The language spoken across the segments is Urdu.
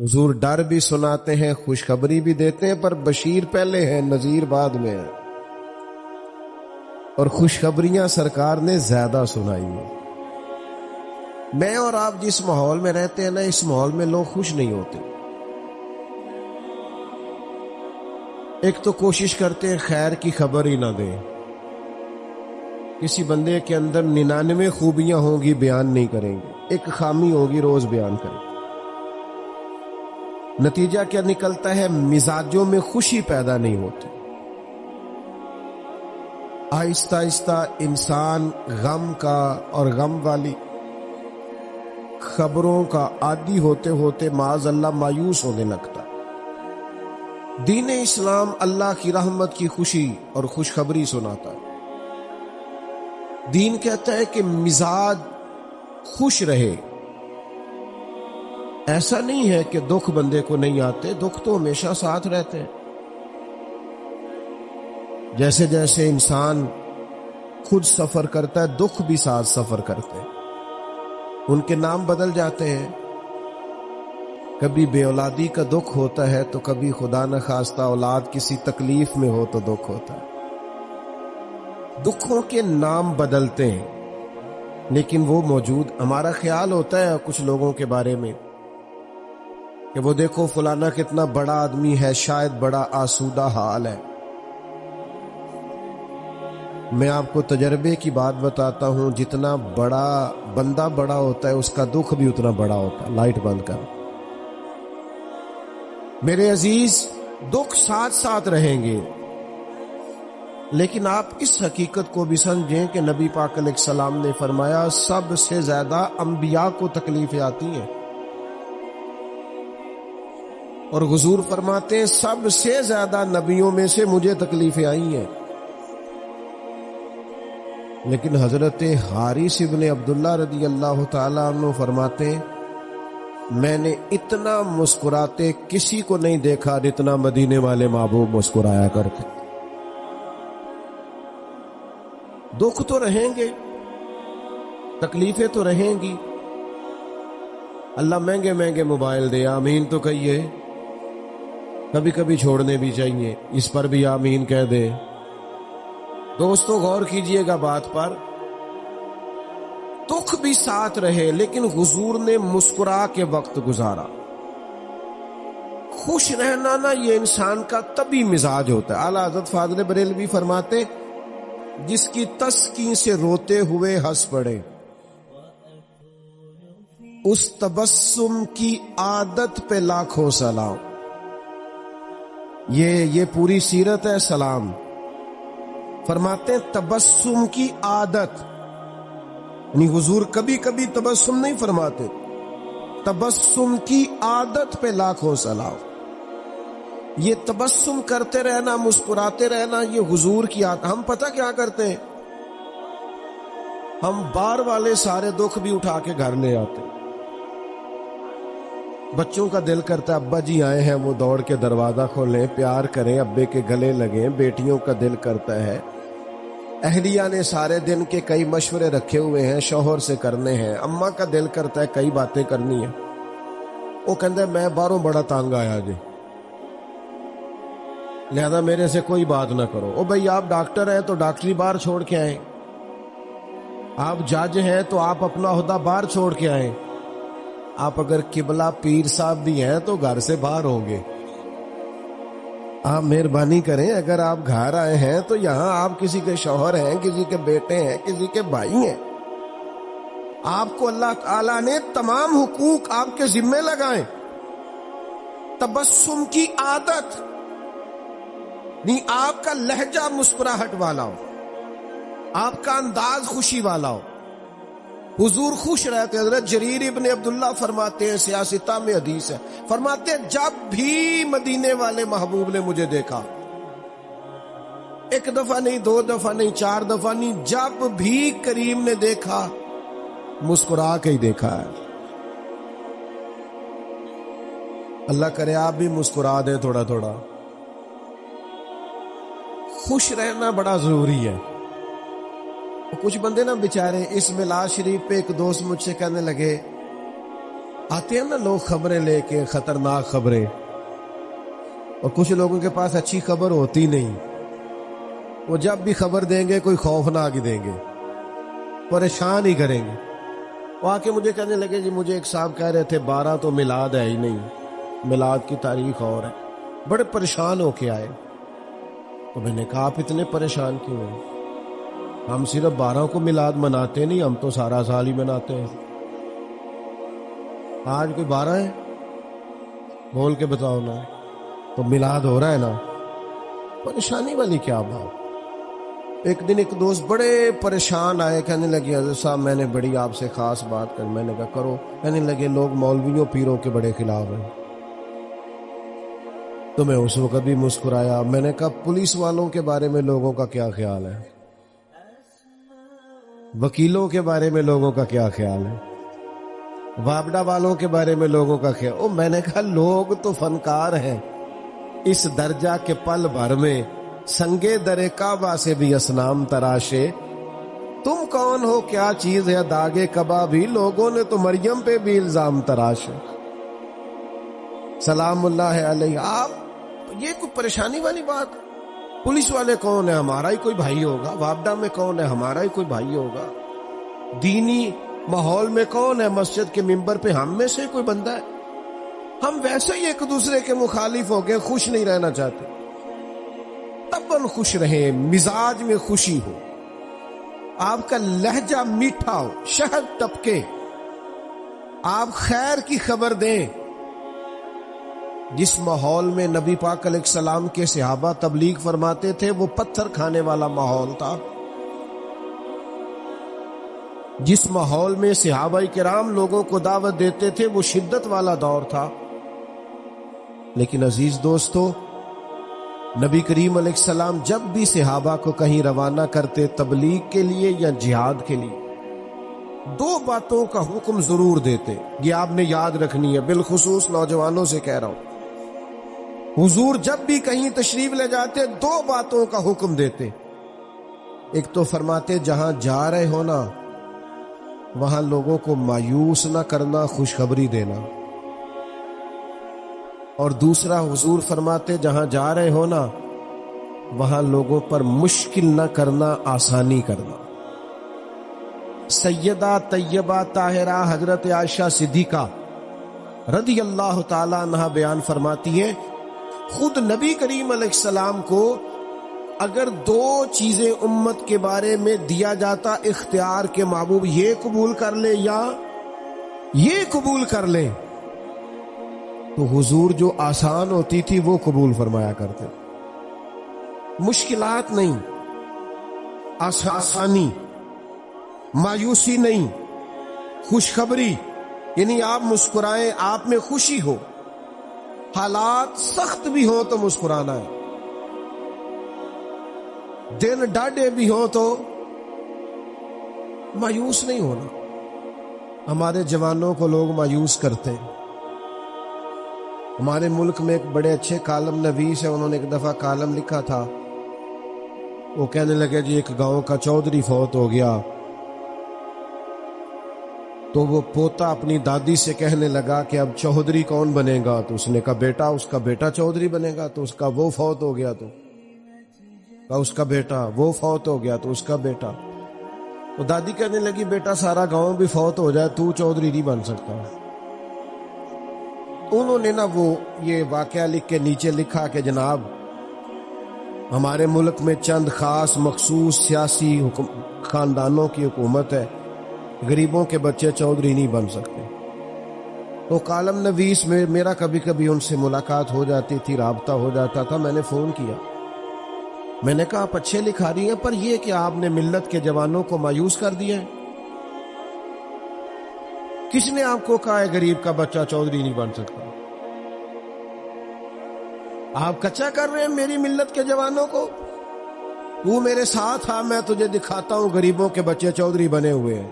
حضور ڈر بھی سناتے ہیں، خوشخبری بھی دیتے ہیں، پر بشیر پہلے ہیں، نذیر بعد میں ہے، اور خوشخبریاں سرکار نے زیادہ سنائی ہیں۔ میں اور آپ جس ماحول میں رہتے ہیں نا، اس ماحول میں لوگ خوش نہیں ہوتے۔ ایک تو کوشش کرتے ہیں خیر کی خبر ہی نہ دیں، کسی بندے کے اندر 99 خوبیاں ہوں گی بیان نہیں کریں گے، ایک خامی ہوگی روز بیان کریں گے۔ نتیجہ کیا نکلتا ہے؟ مزاجوں میں خوشی پیدا نہیں ہوتی۔ آہستہ آہستہ انسان غم کا اور غم والی خبروں کا عادی ہوتے ہوتے معاذ اللہ مایوس ہونے لگتا۔ دین اسلام اللہ کی رحمت کی خوشی اور خوشخبری سناتا ہے۔ دین کہتا ہے کہ مزاج خوش رہے۔ ایسا نہیں ہے کہ دکھ بندے کو نہیں آتے، دکھ تو ہمیشہ ساتھ رہتے ہیں۔ جیسے جیسے انسان خود سفر کرتا ہے، دکھ بھی ساتھ سفر کرتے ہیں، ان کے نام بدل جاتے ہیں۔ کبھی بے اولادی کا دکھ ہوتا ہے تو کبھی خدا نخواستہ اولاد کسی تکلیف میں ہو تو دکھ ہوتا ہے۔ دکھوں کے نام بدلتے ہیں لیکن وہ موجود۔ ہمارا خیال ہوتا ہے کچھ لوگوں کے بارے میں کہ وہ دیکھو فلانا کتنا بڑا آدمی ہے، شاید بڑا آسودہ حال ہے۔ میں آپ کو تجربے کی بات بتاتا ہوں، جتنا بڑا بندہ بڑا ہوتا ہے اس کا دکھ بھی اتنا بڑا ہوتا ہے۔ لائٹ بند کر۔ میرے عزیز، دکھ ساتھ ساتھ رہیں گے، لیکن آپ اس حقیقت کو بھی سمجھیں کہ نبی پاک علیہ السلام نے فرمایا سب سے زیادہ انبیاء کو تکلیفیں آتی ہیں، اور حضور فرماتے ہیں سب سے زیادہ نبیوں میں سے مجھے تکلیفیں آئی ہیں۔ لیکن حضرت حارث ابن عبداللہ رضی اللہ تعالیٰ عنہ فرماتے ہیں میں نے اتنا مسکراتے کسی کو نہیں دیکھا جتنا مدینے والے محبوب مسکرایا کرتے۔ دکھ تو رہیں گے، تکلیفیں تو رہیں گی۔ اللہ مہنگے مہنگے موبائل دے، آمین تو کہیے۔ کبھی کبھی چھوڑنے بھی چاہیے، اس پر بھی آمین کہہ دے۔ دوستو غور کیجئے گا بات پر، دکھ بھی ساتھ رہے لیکن حضور نے مسکرا کے وقت گزارا۔ خوش رہنا نا یہ انسان کا طبی مزاج ہوتا ہے۔ اعلیٰ حضرت فاضل بریلوی فرماتے جس کی تسکین سے روتے ہوئے ہنس پڑے، اس تبسم کی عادت پہ لاکھوں سلام۔ یہ پوری سیرت ہے سلام۔ فرماتے ہیں تبسم کی عادت، یعنی حضور کبھی کبھی تبسم نہیں فرماتے، تبسم کی عادت پہ لاکھوں سلام۔ یہ تبسم کرتے رہنا، مسکراتے رہنا، یہ حضور کی عادت۔ ہم پتہ کیا کرتے ہیں؟ ہم بار والے سارے دکھ بھی اٹھا کے گھر لے آتے ہیں۔ بچوں کا دل کرتا ہے ابا جی آئے ہیں، وہ دوڑ کے دروازہ کھولیں، پیار کریں، ابے کے گلے لگیں۔ بیٹیوں کا دل کرتا ہے، اہلیہ نے سارے دن کے کئی مشورے رکھے ہوئے ہیں، شوہر سے کرنے ہیں۔ اماں کا دل کرتا ہے کئی باتیں کرنی ہیں، وہ کہتا ہے میں باہروں بڑا تانگ آیا جی، لہذا میرے سے کوئی بات نہ کرو۔ او بھائی آپ ڈاکٹر ہیں تو ڈاکٹری باہر چھوڑ کے آئیں، آپ جج ہیں تو آپ اپنا عہدہ باہر چھوڑ کے آئیں، آپ اگر قبلہ پیر صاحب بھی ہیں تو گھر سے باہر ہوں گے۔ آپ مہربانی کریں، اگر آپ گھر آئے ہیں تو یہاں آپ کسی کے شوہر ہیں، کسی کے بیٹے ہیں، کسی کے بھائی ہیں۔ آپ کو اللہ تعالیٰ نے تمام حقوق آپ کے ذمے لگائیں۔ تبسم کی عادت نہیں، آپ کا لہجہ مسکراہٹ والا ہو، آپ کا انداز خوشی والا ہو۔ حضور خوش رہتے۔ حضرت جریر ابن عبداللہ فرماتے ہیں، سیاستہ میں حدیث ہے، فرماتے ہیں جب بھی مدینے والے محبوب نے مجھے دیکھا، ایک دفعہ نہیں، دو دفعہ نہیں، چار دفعہ نہیں، جب بھی کریم نے دیکھا مسکرا کے ہی دیکھا ہے۔ اللہ کرے آپ بھی مسکرا دیں تھوڑا تھوڑا۔ خوش رہنا بڑا ضروری ہے۔ کچھ بندے نا بیچارے، اس میلاد شریف پہ ایک دوست مجھ سے کہنے لگے آتے ہیں نا لوگ خبریں لے کے، خطرناک خبریں، اور کچھ لوگوں کے پاس اچھی خبر ہوتی نہیں، وہ جب بھی خبر دیں گے کوئی خوفناک ہی دیں گے، پریشان ہی کریں گے۔ وہ آ کے مجھے کہنے لگے جی مجھے ایک صاحب کہہ رہے تھے 12 تو میلاد ہے ہی نہیں، میلاد کی تاریخ اور ہے، بڑے پریشان ہو کے آئے۔ تو میں نے کہا آپ اتنے پریشان کیوں ہیں؟ ہم صرف 12 کو میلاد مناتے نہیں، ہم تو سارا سال ہی مناتے ہیں۔ آج کوئی 12 ہے؟ بول کے بتاؤ نا، تو میلاد ہو رہا ہے نا، پریشانی والی کیا بات؟ ایک دن ایک دوست بڑے پریشان آئے، کہنے لگے حضرت صاحب میں نے بڑی آپ سے خاص بات کر۔ میں نے کہا کرو۔ کہنے لگے لوگ مولویوں پیروں کے بڑے خلاف ہیں۔ تو میں اس وقت بھی مسکرایا۔ میں نے کہا پولیس والوں کے بارے میں لوگوں کا کیا خیال ہے؟ وکیلوں کے بارے میں لوگوں کا کیا خیال ہے؟ وابڈا والوں کے بارے میں لوگوں کا خیال؟ میں نے کہا لوگ تو فنکار ہیں، اس درجہ کے پل بھر میں سنگے در کعبہ سے بھی اصنام تراشے، تم کون ہو کیا چیز ہے داغے کبا بھی، لوگوں نے تو مریم پہ بھی الزام تراشے۔ سلام اللہ علیہ۔ آپ یہ کوئی پریشانی والی بات؟ پولیس والے کون ہے؟ ہمارا ہی کوئی بھائی ہوگا۔ وابڈا میں کون ہے؟ ہمارا ہی کوئی بھائی ہوگا۔ دینی ماحول میں کون ہے؟ مسجد کے ممبر پہ ہم میں سے کوئی بندہ ہے؟ ہم ویسے ہی ایک دوسرے کے مخالف ہو گئے، خوش نہیں رہنا چاہتے۔ تباً خوش رہیں، مزاج میں خوشی ہو، آپ کا لہجہ میٹھا ہو، شہد ٹپکے، آپ خیر کی خبر دیں۔ جس ماحول میں نبی پاک علیہ السلام کے صحابہ تبلیغ فرماتے تھے وہ پتھر کھانے والا ماحول تھا۔ جس ماحول میں صحابہ کرام لوگوں کو دعوت دیتے تھے وہ شدت والا دور تھا۔ لیکن عزیز دوستو، نبی کریم علیہ السلام جب بھی صحابہ کو کہیں روانہ کرتے تبلیغ کے لیے یا جہاد کے لیے، دو باتوں کا حکم ضرور دیتے۔ یہ آپ نے یاد رکھنی ہے، بالخصوص نوجوانوں سے کہہ رہا ہوں۔ حضور جب بھی کہیں تشریف لے جاتے دو باتوں کا حکم دیتے۔ ایک تو فرماتے جہاں جا رہے ہو نا وہاں لوگوں کو مایوس نہ کرنا، خوشخبری دینا۔ اور دوسرا حضور فرماتے جہاں جا رہے ہو نا وہاں لوگوں پر مشکل نہ کرنا، آسانی کرنا۔ سیدہ طیبہ طاہرہ حضرت عائشہ صدیقہ رضی اللہ تعالیٰ عنہا بیان فرماتی ہیں خود نبی کریم علیہ السلام کو اگر دو چیزیں امت کے بارے میں دیا جاتا اختیار کے محبوب یہ قبول کر لے یا یہ قبول کر لے، تو حضور جو آسان ہوتی تھی وہ قبول فرمایا کرتے۔ مشکلات نہیں، آسانی، مایوسی نہیں، خوشخبری، یعنی آپ مسکرائیں، آپ میں خوشی ہو، حالات سخت بھی ہوں تو مسکرانا ہے، دن ڈاڈے بھی ہوں تو مایوس نہیں ہونا۔ ہمارے جوانوں کو لوگ مایوس کرتے ہیں۔ ہمارے ملک میں ایک بڑے اچھے کالم نویس ہیں، انہوں نے ایک دفعہ کالم لکھا تھا، وہ کہنے لگے جی ایک گاؤں کا چودھری فوت ہو گیا، تو وہ پوتا اپنی دادی سے کہنے لگا کہ اب چودھری کون بنے گا؟ تو اس نے کہا بیٹا، اس کا بیٹا چودھری بنے گا۔ تو اس کا وہ فوت ہو گیا، تو کہا اس کا بیٹا، وہ فوت ہو گیا تو اس کا بیٹا۔ تو دادی کہنے لگی بیٹا سارا گاؤں بھی فوت ہو جائے تو چودھری نہیں بن سکتا۔ انہوں نے نا وہ یہ واقعہ لکھ کے نیچے لکھا کہ جناب ہمارے ملک میں چند خاص مخصوص سیاسی خاندانوں کی حکومت ہے، غریبوں کے بچے چودھری نہیں بن سکتے۔ تو کالم نویس میں میرا کبھی کبھی ان سے ملاقات ہو جاتی تھی، رابطہ ہو جاتا تھا۔ میں نے فون کیا، میں نے کہا آپ اچھے لکھا رہی ہیں، پر یہ کہ آپ نے ملت کے جوانوں کو مایوس کر دیا ہے۔ کس نے آپ کو کہا ہے غریب کا بچہ چودھری نہیں بن سکتا؟ آپ کچا کر رہے ہیں میری ملت کے جوانوں کو۔ تو میرے ساتھ آ، میں تجھے دکھاتا ہوں غریبوں کے بچے چودھری بنے ہوئے ہیں۔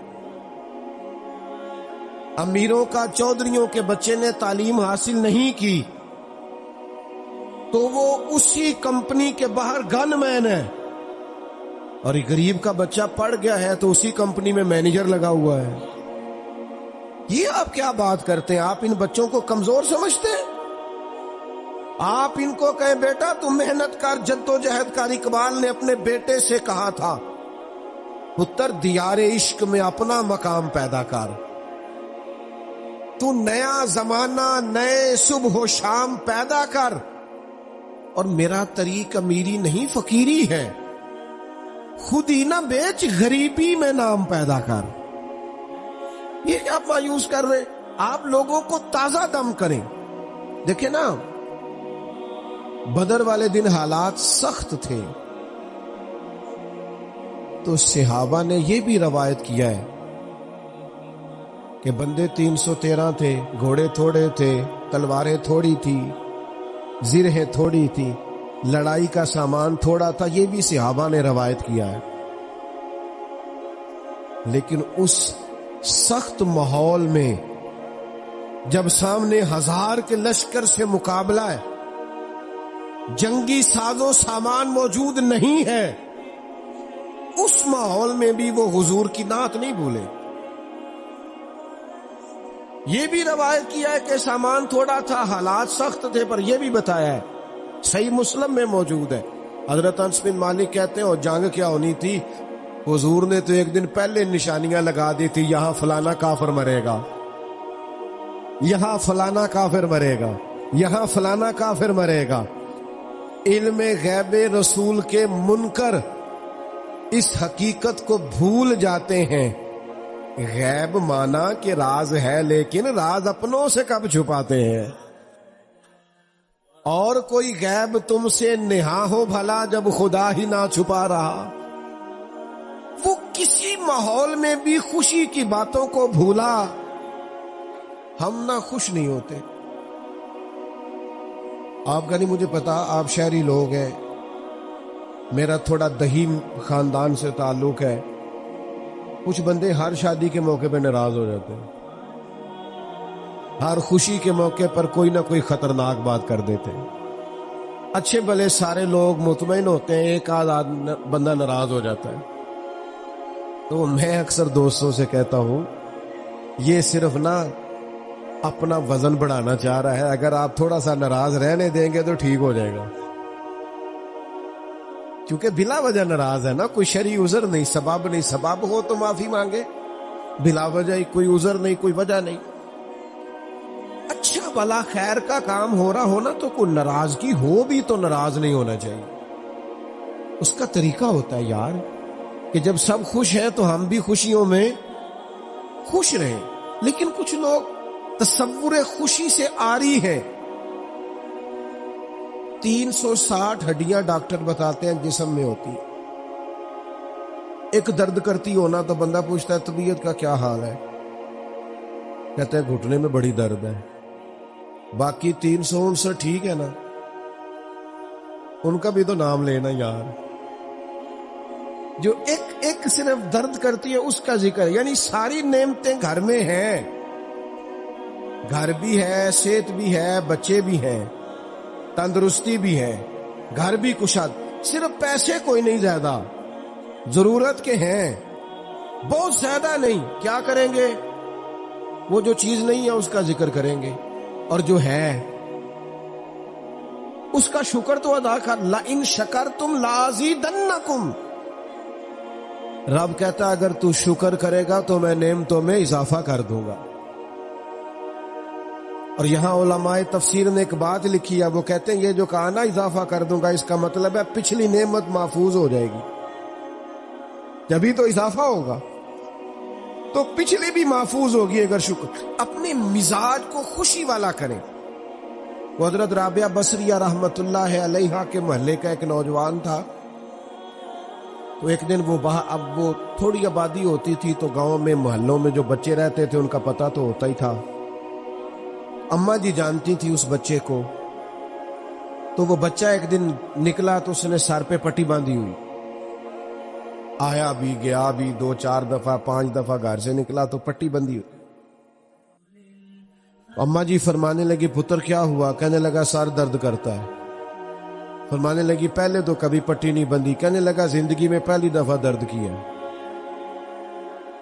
امیروں کا چودھریوں کے بچے نے تعلیم حاصل نہیں کی تو وہ اسی کمپنی کے باہر گن مین ہے، اور غریب کا بچہ پڑھ گیا ہے تو اسی کمپنی میں مینیجر لگا ہوا ہے۔ یہ آپ کیا بات کرتے ہیں؟ آپ ان بچوں کو کمزور سمجھتے ہیں؟ آپ ان کو کہیں بیٹا تم محنت کر، جدوجہد کر۔ اقبال نے اپنے بیٹے سے کہا تھا پتر دیار عشق میں اپنا مقام پیدا کر، تو نیا زمانہ نئے صبح و شام پیدا کر، اور میرا طریق امیری نہیں فقیری ہے، خود ہی نہ بیچ غریبی میں نام پیدا کر۔ یہ کیا مایوس کر رہے؟ آپ لوگوں کو تازہ دم کریں۔ دیکھیں نا، بدر والے دن حالات سخت تھے، تو صحابہ نے یہ بھی روایت کیا ہے کہ بندے 313 تھے، گھوڑے تھوڑے تھے، تلواریں تھوڑی تھی، زرہیں تھوڑی تھی، لڑائی کا سامان تھوڑا تھا۔ یہ بھی صحابہ نے روایت کیا ہے۔ لیکن اس سخت ماحول میں جب سامنے 1000 کے لشکر سے مقابلہ ہے، جنگی ساز و سامان موجود نہیں ہے، اس ماحول میں بھی وہ حضور کی نعت نہیں بھولے۔ یہ بھی روایت کیا ہے کہ سامان تھوڑا تھا، حالات سخت تھے، پر یہ بھی بتایا ہے، صحیح مسلم میں موجود ہے، حضرت انس بن مالک کہتے ہیں اور جنگ کیا ہونی تھی، حضور نے تو ایک دن پہلے نشانیاں لگا دی تھی، یہاں فلانا کافر مرے گا، یہاں فلانا کافر مرے گا، یہاں فلانا کافر مرے گا۔ علم غیب رسول کے منکر اس حقیقت کو بھول جاتے ہیں۔ غیب مانا کہ راز ہے، لیکن راز اپنوں سے کب چھپاتے ہیں؟ اور کوئی غیب تم سے نہا ہو بھلا جب خدا ہی نہ چھپا رہا۔ وہ کسی ماحول میں بھی خوشی کی باتوں کو بھولا، ہم نہ خوش نہیں ہوتے۔ آپ کا نہیں مجھے پتا، آپ شہری لوگ ہیں، میرا تھوڑا دہی خاندان سے تعلق ہے، کچھ بندے ہر شادی کے موقع پہ ناراض ہو جاتے ہیں، ہر خوشی کے موقع پر کوئی نہ کوئی خطرناک بات کر دیتے ہیں۔ اچھے بھلے سارے لوگ مطمئن ہوتے ہیں، ایک آدھ بندہ ناراض ہو جاتا ہے۔ تو میں اکثر دوستوں سے کہتا ہوں یہ صرف نہ اپنا وزن بڑھانا چاہ رہا ہے، اگر آپ تھوڑا سا ناراض رہنے دیں گے تو ٹھیک ہو جائے گا، کیونکہ بلا وجہ ناراض ہے نا، کوئی شرعی عذر نہیں، سبب نہیں، سبب ہو تو معافی مانگے، بلا وجہ ہی کوئی عذر نہیں، کوئی وجہ نہیں۔ اچھا بھلا خیر کا کام ہو رہا ہونا تو کوئی ناراضگی ہو بھی تو ناراض نہیں ہونا چاہیے، اس کا طریقہ ہوتا ہے یار کہ جب سب خوش ہیں تو ہم بھی خوشیوں میں خوش رہیں۔ لیکن کچھ لوگ تصور خوشی سے عاری ہیں۔ 360 ہڈیاں ڈاکٹر بتاتے ہیں جسم میں ہوتی، ایک درد کرتی ہونا تو بندہ پوچھتا ہے طبیعت کا کیا حال ہے، کہتے ہیں گھٹنے میں بڑی درد ہے، باقی 359 ٹھیک ہے نا، ان کا بھی تو نام لینا یار۔ جو ایک صرف درد کرتی ہے اس کا ذکر، یعنی ساری نعمتیں گھر میں ہیں، گھر بھی ہے، صحت بھی ہے، بچے بھی ہیں، تندرستی بھی ہے، گھر بھی کشاد، صرف پیسے کوئی نہیں زیادہ، ضرورت کے ہیں، بہت زیادہ نہیں۔ کیا کریں گے؟ وہ جو چیز نہیں ہے اس کا ذکر کریں گے، اور جو ہے اس کا شکر تو ادا کر۔ لَإِن شَكَرْتُمْ لَأَزِيدَنَّكُمْ، رب کہتا اگر تو شکر کرے گا تو میں نعمتوں میں اضافہ کر دوں گا۔ اور یہاں علماء تفسیر نے ایک بات لکھی ہے، وہ کہتے ہیں یہ جو کہا نا اضافہ کر دوں گا، اس کا مطلب ہے پچھلی نعمت محفوظ ہو جائے گی، جبھی تو اضافہ ہوگا، تو پچھلی بھی محفوظ ہوگی اگر شکر۔ اپنے مزاج کو خوشی والا کریں۔ وہ حضرت رابعہ بصریہ رحمت اللہ علیہا کے محلے کا ایک نوجوان تھا، تو ایک دن اب وہ تھوڑی آبادی ہوتی تھی تو گاؤں میں محلوں میں جو بچے رہتے تھے ان کا پتہ تو ہوتا ہی تھا، اماں جی جانتی تھی اس بچے کو، تو وہ بچہ ایک دن نکلا تو اس نے سر پہ پٹی باندھی ہوئی، آیا بھی گیا بھی 2-4 دفعہ 5 دفعہ گھر سے نکلا تو پٹی بندھی ہوئی۔ اماں جی فرمانے لگی پتر کیا ہوا؟ کہنے لگا سر درد کرتا ہے۔ فرمانے لگی پہلے تو کبھی پٹی نہیں بندھی، کہنے لگا زندگی میں پہلی دفعہ درد کیا۔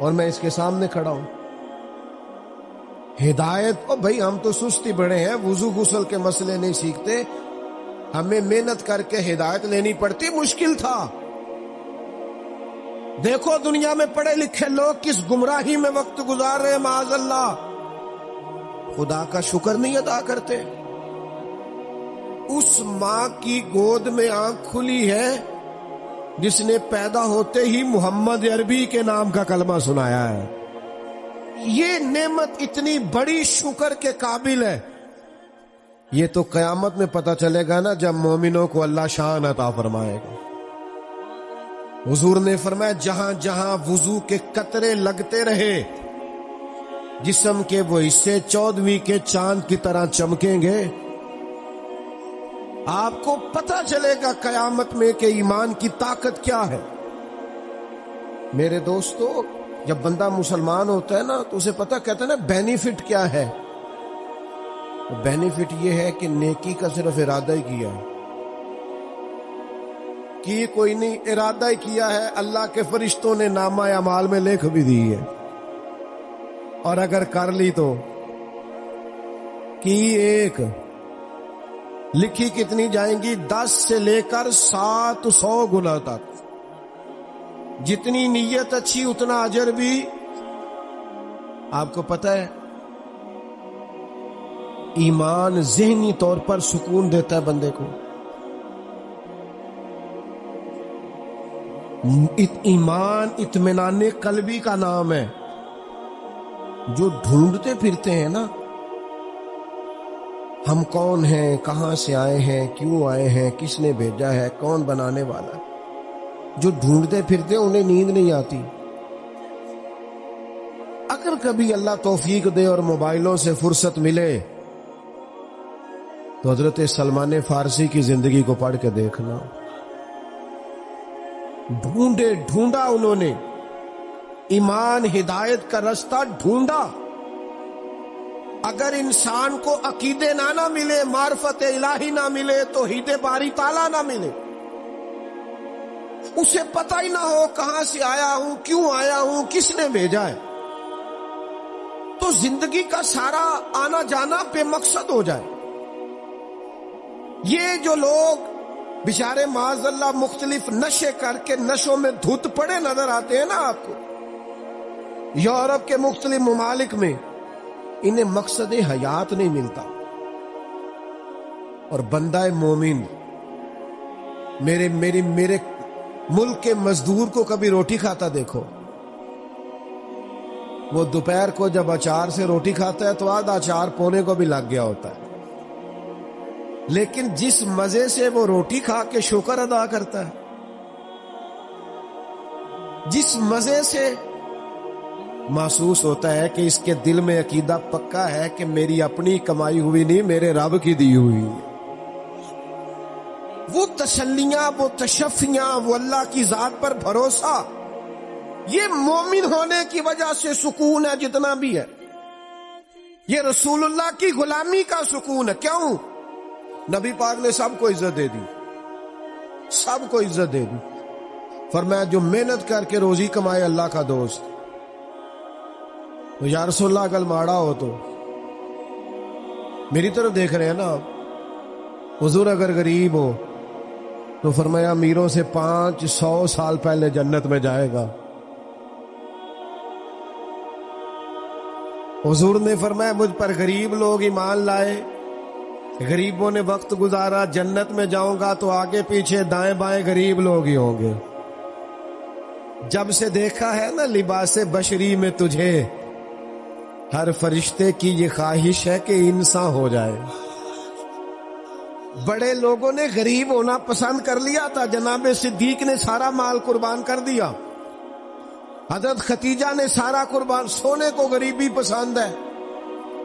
اور میں اس کے سامنے کھڑا ہوں. ہدایت، او بھائی ہم تو سستی بڑے ہیں، وضو غسل کے مسئلے نہیں سیکھتے، ہمیں محنت کر کے ہدایت لینی پڑتی. مشکل تھا. دیکھو دنیا میں پڑھے لکھے لوگ کس گمراہی میں وقت گزار رہے ہیں معاذ اللہ. خدا کا شکر نہیں ادا کرتے. اس ماں کی گود میں آنکھ کھلی ہے جس نے پیدا ہوتے ہی محمد عربی کے نام کا کلمہ سنایا ہے. یہ نعمت اتنی بڑی شکر کے قابل ہے. یہ تو قیامت میں پتہ چلے گا نا جب مومنوں کو اللہ شان عطا فرمائے گا. حضور نے فرمایا جہاں جہاں وضو کے قطرے لگتے رہے جسم کے وہ حصے 14ویں کے چاند کی طرح چمکیں گے. آپ کو پتہ چلے گا قیامت میں کہ ایمان کی طاقت کیا ہے. میرے دوستو، جب بندہ مسلمان ہوتا ہے نا تو اسے پتہ کہتا ہے نا بینیفٹ کیا ہے. بینیفٹ یہ ہے کہ نیکی کا صرف ارادہ ہی کیا ہے، کی کوئی نہیں، ارادہ ہی کیا ہے. اللہ کے فرشتوں نے نامہ اعمال میں لکھ بھی دی ہے، اور اگر کر لی تو کی ایک لکھی کتنی جائیں گی؟ 10 سے لے کر 700 گنا تک. جتنی نیت اچھی اتنا اجر بھی. آپ کو پتہ ہے ایمان ذہنی طور پر سکون دیتا ہے بندے کو. ایمان اطمینان قلبی کا نام ہے. جو ڈھونڈتے پھرتے ہیں نا ہم کون ہیں، کہاں سے آئے ہیں، کیوں آئے ہیں، کس نے بھیجا ہے، کون بنانے والا، جو ڈھونڈتے پھرتے انہیں نیند نہیں آتی. اگر کبھی اللہ توفیق دے اور موبائلوں سے فرصت ملے تو حضرت سلمان فارسی کی زندگی کو پڑھ کے دیکھنا. ڈھونڈا انہوں نے ایمان ہدایت کا رستہ ڈھونڈا. اگر انسان کو عقیدے نہ ملے، معرفت الہی نہ ملے، توحید باری تعالیٰ نہ ملے، اسے پتہ ہی نہ ہو کہاں سے آیا ہوں، کیوں آیا ہوں، کس نے بھیجا ہے، تو زندگی کا سارا آنا جانا بے مقصد ہو جائے. یہ جو لوگ بیچارے معاذ اللہ مختلف نشے کر کے نشوں میں دھت پڑے نظر آتے ہیں نا آپ کو یورپ کے مختلف ممالک میں، انہیں مقصد حیات نہیں ملتا. اور بندہ مومن، میرے ملک کے مزدور کو کبھی روٹی کھاتا دیکھو؟ وہ دوپہر کو جب اچار سے روٹی کھاتا ہے تو آدھا اچار پونے کو بھی لگ گیا ہوتا ہے، لیکن جس مزے سے وہ روٹی کھا کے شکر ادا کرتا ہے، جس مزے سے محسوس ہوتا ہے کہ اس کے دل میں عقیدہ پکا ہے کہ میری اپنی کمائی ہوئی نہیں، میرے رب کی دی ہوئی. وہ تسلیاں، وہ تشفیاں، وہ اللہ کی ذات پر بھروسہ، یہ مومن ہونے کی وجہ سے سکون ہے جتنا بھی ہے. یہ رسول اللہ کی غلامی کا سکون ہے. کیوں؟ نبی پاک نے سب کو عزت دے دی، سب کو عزت دے دی. فرمایا جو محنت کر کے روزی کمائے اللہ کا دوست. تو یا رسول اللہ اگر ماڑا ہو تو میری طرف دیکھ رہے ہیں نا آپ. حضور اگر غریب ہو تو فرمایا امیروں سے 500 سال پہلے جنت میں جائے گا. حضور نے فرمایا مجھ پر غریب لوگ ایمان لائے، غریبوں نے وقت گزارا، جنت میں جاؤں گا تو آگے پیچھے دائیں بائیں غریب لوگ ہی ہوں گے. جب سے دیکھا ہے نا لباس بشری میں تجھے، ہر فرشتے کی یہ خواہش ہے کہ انسان ہو جائے. بڑے لوگوں نے غریب ہونا پسند کر لیا تھا. جناب صدیق نے سارا مال قربان کر دیا، حضرت ختیجہ نے سارا قربان. سونے کو غریبی پسند ہے.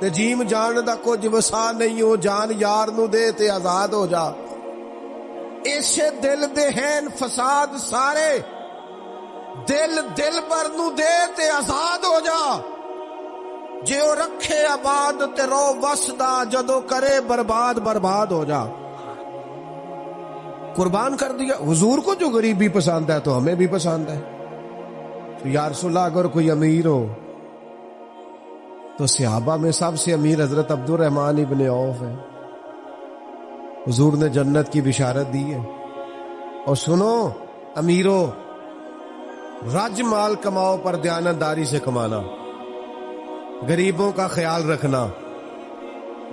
تے جیم جان دا کچھ وسا نہیں ہو، جان یار نو دے تے آزاد ہو جا. ایسے دل دے ہیں فساد سارے، دل بر نو دے تے آزاد ہو جا. جے او رکھے آباد تے رو وسدا، جدو کرے برباد برباد ہو جا. قربان کر دیا. حضور کو جو غریبی پسند ہے تو ہمیں بھی پسند ہے. تو یا رسول اللہ اگر کوئی امیر ہو تو صحابہ میں سب سے امیر حضرت عبد الرحمن ابن عوف ہے. حضور نے جنت کی بشارت دی ہے. اور سنو امیرو، رج مال کماؤ پر دیانتداری سے کمانا، غریبوں کا خیال رکھنا.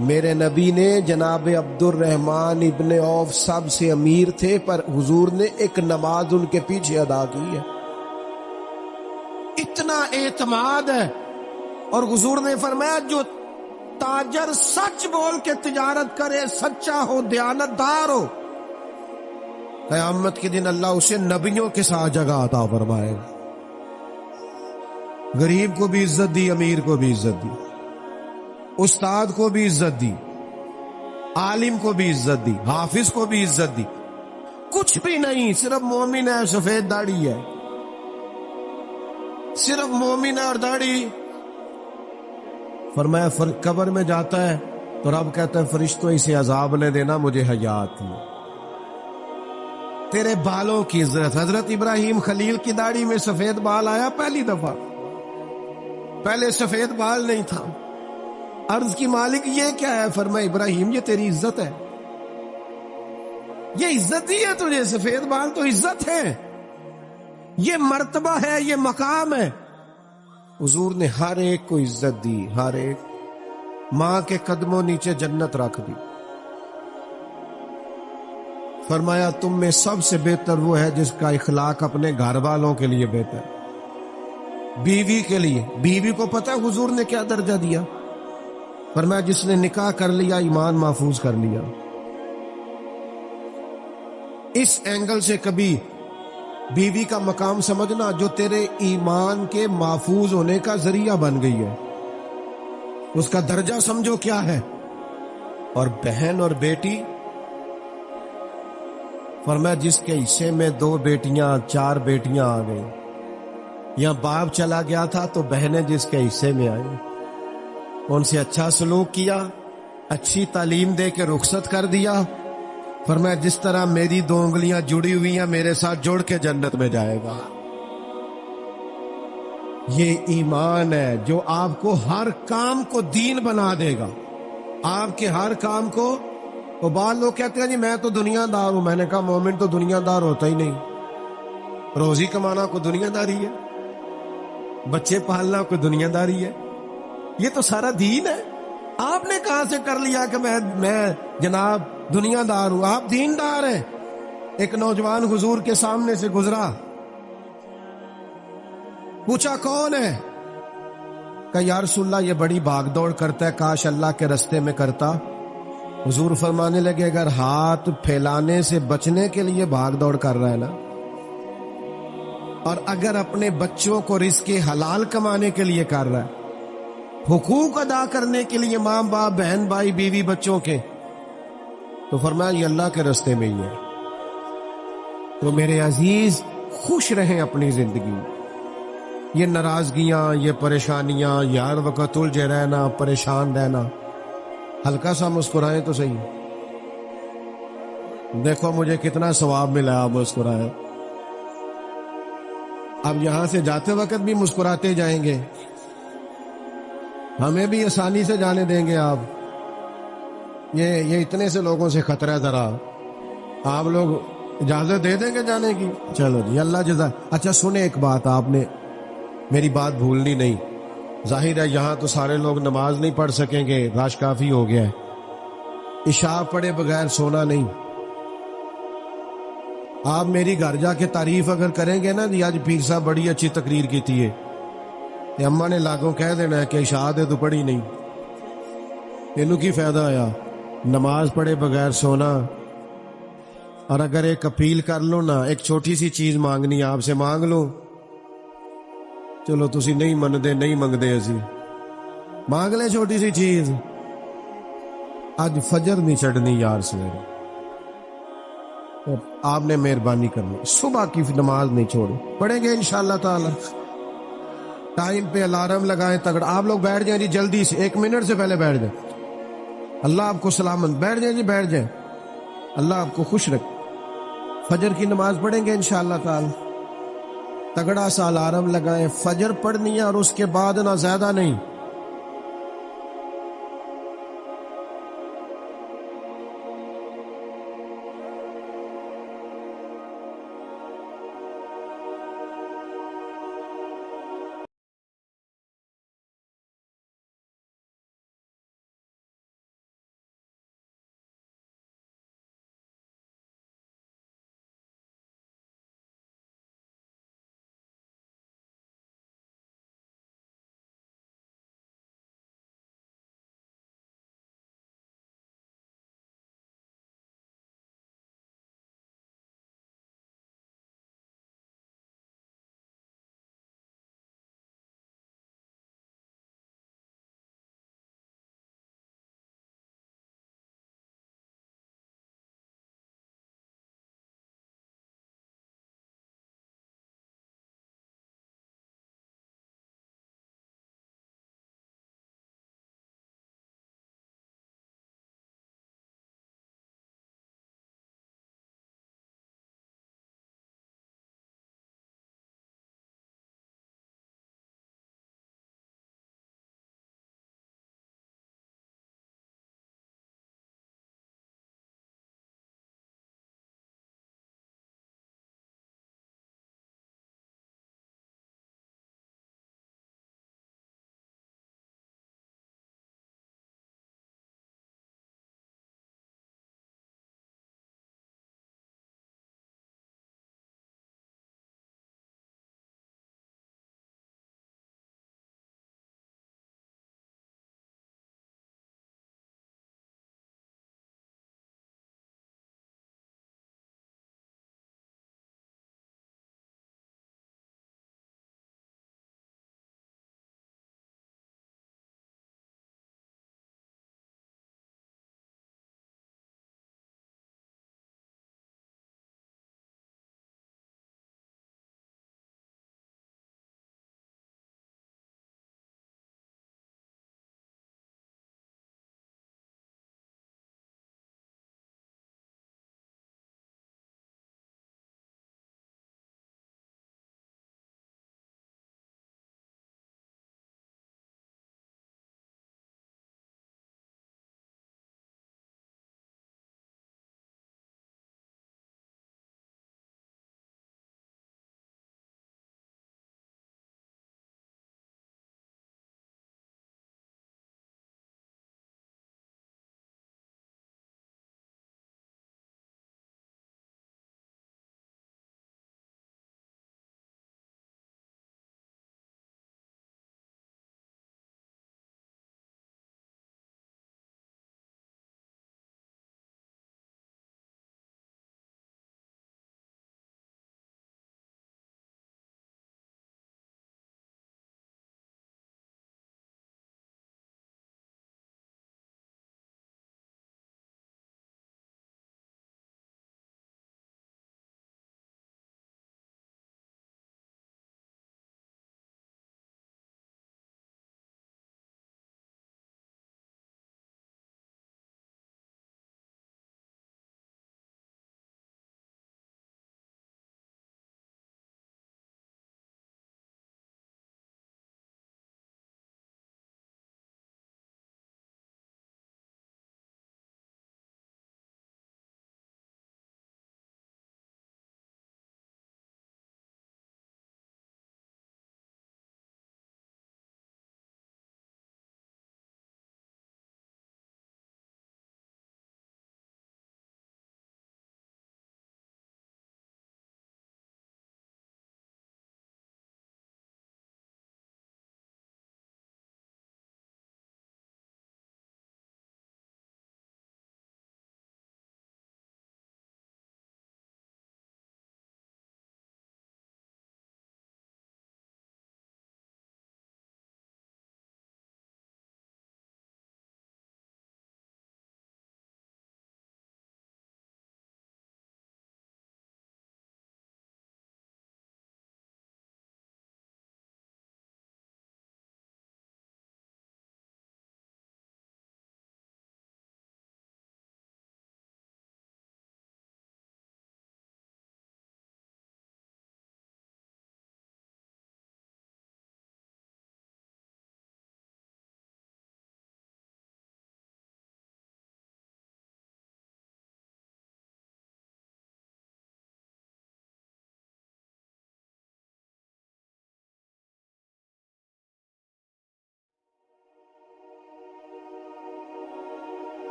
میرے نبی نے جناب عبد الرحمن ابن عوف سب سے امیر تھے، پر حضور نے ایک نماز ان کے پیچھے ادا کی ہے. اتنا اعتماد ہے. اور حضور نے فرمایا جو تاجر سچ بول کے تجارت کرے، سچا ہو، دیانتدار ہو، قیامت کے دن اللہ اسے نبیوں کے ساتھ جگہ عطا فرمائے گا. غریب کو بھی عزت دی، امیر کو بھی عزت دی، استاد کو بھی عزت دی، عالم کو بھی عزت دی، حافظ کو بھی عزت دی. کچھ بھی نہیں، صرف مومن ہے، سفید داڑھی ہے، صرف مومن ہے اور داڑھی. فرمایا قبر میں جاتا ہے تو رب کہتا ہے فرشتوں اسے عذاب نہ دینا، مجھے حیات ہے. تیرے بالوں کی عزت. حضرت ابراہیم خلیل کی داڑھی میں سفید بال آیا پہلی دفعہ، پہلے سفید بال نہیں تھا. عرض کی مالک یہ کیا ہے؟ فرمایا ابراہیم یہ تیری عزت ہے، یہ عزت ہی ہے تجھے. سفید بال تو عزت ہے، یہ مرتبہ ہے، یہ مقام ہے. حضور نے ہر ایک کو عزت دی، ہر ایک. ماں کے قدموں نیچے جنت رکھ دی. فرمایا تم میں سب سے بہتر وہ ہے جس کا اخلاق اپنے گھر والوں کے لیے بہتر. بیوی کے لیے، بیوی کو پتہ ہے حضور نے کیا درجہ دیا؟ فرمایا جس نے نکاح کر لیا ایمان محفوظ کر لیا. اس اینگل سے کبھی بیوی کا مقام سمجھنا جو تیرے ایمان کے محفوظ ہونے کا ذریعہ بن گئی ہے، اس کا درجہ سمجھو کیا ہے. اور بہن اور بیٹی، فرمایا جس کے حصے میں 2 بیٹیاں 4 بیٹیاں آ گئی، یا باپ چلا گیا تھا تو بہنیں جس کے حصے میں آئیں، ان سے اچھا سلوک کیا، اچھی تعلیم دے کے رخصت کر دیا. فرمایا جس طرح میری 2 انگلیاں جڑی ہوئی ہیں میرے ساتھ جوڑ کے جنت میں جائے گا. یہ ایمان ہے جو آپ کو ہر کام کو دین بنا دے گا. آپ کے ہر کام کو. وہ بعض لوگ کہتے ہیں جی میں تو دنیا دار ہوں. میں نے کہا مومن تو دنیا دار ہوتا ہی نہیں. روزی کمانا کوئی دنیا داری ہے؟ بچے پالنا کوئی دنیا داری ہے؟ یہ تو سارا دین ہے. آپ نے کہاں سے کر لیا کہ میں جناب دنیا دار ہوں؟ آپ دین دار ہیں. ایک نوجوان حضور کے سامنے سے گزرا، پوچھا کون ہے؟ کہا یا رسول اللہ یہ بڑی بھاگ دوڑ کرتا ہے، کاش اللہ کے رستے میں کرتا. حضور فرمانے لگے اگر ہاتھ پھیلانے سے بچنے کے لیے بھاگ دوڑ کر رہا ہے نا، اور اگر اپنے بچوں کو رزق حلال کمانے کے لیے کر رہا ہے، حقوق ادا کرنے کے لیے ماں باپ بہن بھائی بیوی بچوں کے، تو فرمایا یہ اللہ کے رستے میں ہی ہے. تو میرے عزیز خوش رہیں اپنی زندگی میں. یہ ناراضگیاں، یہ پریشانیاں، یہ ہر وقت الجھے رہنا، پریشان رہنا، ہلکا سا مسکرائیں تو صحیح. دیکھو مجھے کتنا ثواب ملا، آپ مسکرائیں. اب یہاں سے جاتے وقت بھی مسکراتے جائیں گے، ہمیں بھی آسانی سے جانے دیں گے آپ؟ یہ اتنے سے لوگوں سے خطرہ ہے، ذرا آپ لوگ اجازت دے دیں گے جانے کی؟ چلو جی اللہ جزا. اچھا سنیں ایک بات، آپ نے میری بات بھولنی نہیں. ظاہر ہے یہاں تو سارے لوگ نماز نہیں پڑھ سکیں گے، رش کافی ہو گیا ہے. عشاء پڑھے بغیر سونا نہیں. آپ میری گھر جا کے تعریف اگر کریں گے نا، جی آج پیر صاحب بڑی اچھی تقریر کی تھی، یہ اماں نے لاگوں کہہ دینا ہے کہ عشاء دے تو پڑھی نہیں. انہوں کی فائدہ آیا نماز پڑھے بغیر سونا. اور اگر ایک اپیل کر لو نا، ایک چھوٹی سی چیز مانگنی آپ سے مانگ لو، چلو تسی نہیں مندے نہیں منگدے، اسی مانگ لے چھوٹی سی چیز. آج فجر نہیں چڑھنی یار سویرے، آپ نے مہربانی کرنی، صبح کی نماز نہیں چھوڑی، پڑھیں گے انشاءاللہ تعالی. ٹائم پہ الارم لگائیں تگڑا. آپ لوگ بیٹھ جائیں جی جلدی سے، 1 منٹ سے پہلے بیٹھ جائیں. اللہ آپ کو سلامت. بیٹھ جائیں جی بیٹھ جائیں، اللہ آپ کو خوش رکھے. فجر کی نماز پڑھیں گے انشاءاللہ تعالی. تگڑا سا الارم لگائیں، فجر پڑھنی ہے اور اس کے بعد نہ زیادہ نہیں۔